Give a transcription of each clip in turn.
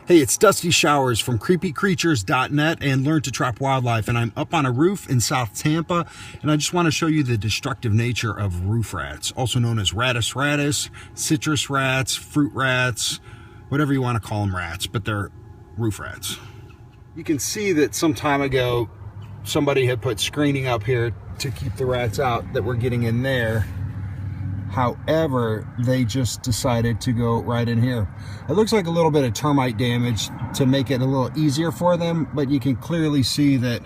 Hey, it's Dusty Showers from creepycreatures.net and Learn to Trap Wildlife, and I'm up on a roof in South Tampa, and I just want to show you the destructive nature of roof rats, also known as ratus ratus, citrus rats, fruit rats, whatever you want to call them rats, but they're roof rats. You can see that some time ago somebody had put screening up here to keep the rats out that were getting in there. However, they just decided to go right in here. It looks like a little bit of termite damage to make it a little easier for them, but you can clearly see that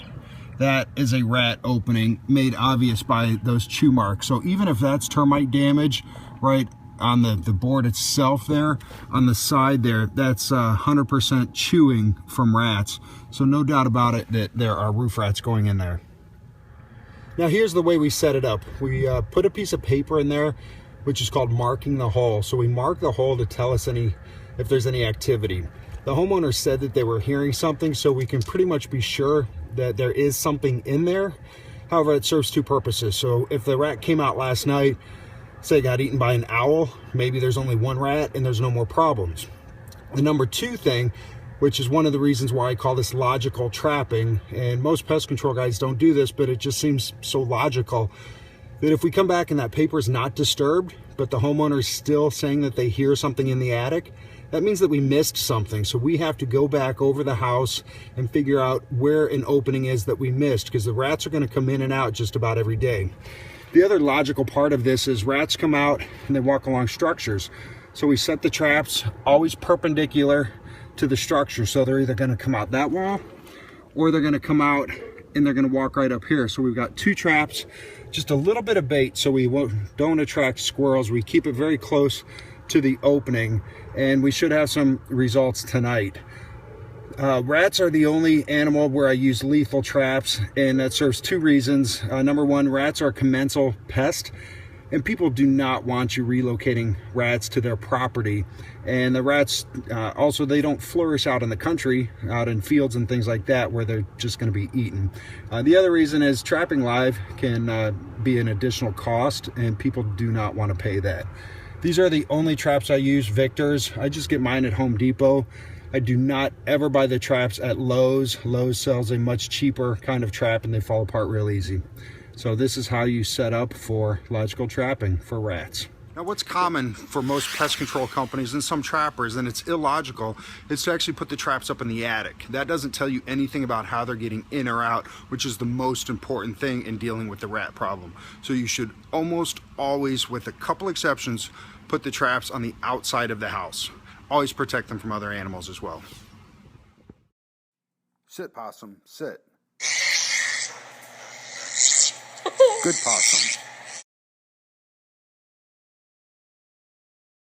that is a rat opening made obvious by those chew marks. So even if that's termite damage right on the board itself there, on the side there, that's 100% chewing from rats. So no doubt about it that there are roof rats going in there. Now here's the way we set it up. We put a piece of paper in there, which is called marking the hole. So we mark the hole to tell us if there's any activity. The homeowner said that they were hearing something, so we can pretty much be sure that there is something in there. However, it serves two purposes. So if the rat came out last night, say got eaten by an owl, maybe there's only one rat and there's no more problems. The number two thing, which is one of the reasons why I call this logical trapping, and most pest control guys don't do this, but it just seems so logical, that if we come back and that paper is not disturbed, but the homeowner is still saying that they hear something in the attic, that means that we missed something. So we have to go back over the house and figure out where an opening is that we missed, because the rats are going to come in and out just about every day. The other logical part of this is rats come out and they walk along structures. So we set the traps always perpendicular to the structure, so they're either going to come out that wall or they're going to come out and they're going to walk right up here. So we've got two traps, just a little bit of bait so we don't attract squirrels. We keep it very close to the opening, and we should have some results tonight. Rats are the only animal where I use lethal traps, and that serves two reasons. Number one, rats are a commensal pest, and people do not want you relocating rats to their property. And the rats, also, they don't flourish out in the country, out in fields and things like that, where they're just going to be eaten. The other reason is trapping live can be an additional cost, and people do not want to pay that. These are the only traps I use, Victor's. I just get mine at Home Depot. I do not ever buy the traps at Lowe's. Lowe's sells a much cheaper kind of trap, and they fall apart real easy. So this is how you set up for logical trapping for rats. Now what's common for most pest control companies and some trappers, and it's illogical, is to actually put the traps up in the attic. That doesn't tell you anything about how they're getting in or out, which is the most important thing in dealing with the rat problem. So you should almost always, with a couple exceptions, put the traps on the outside of the house. Always protect them from other animals as well. Sit, possum, sit. Good possum.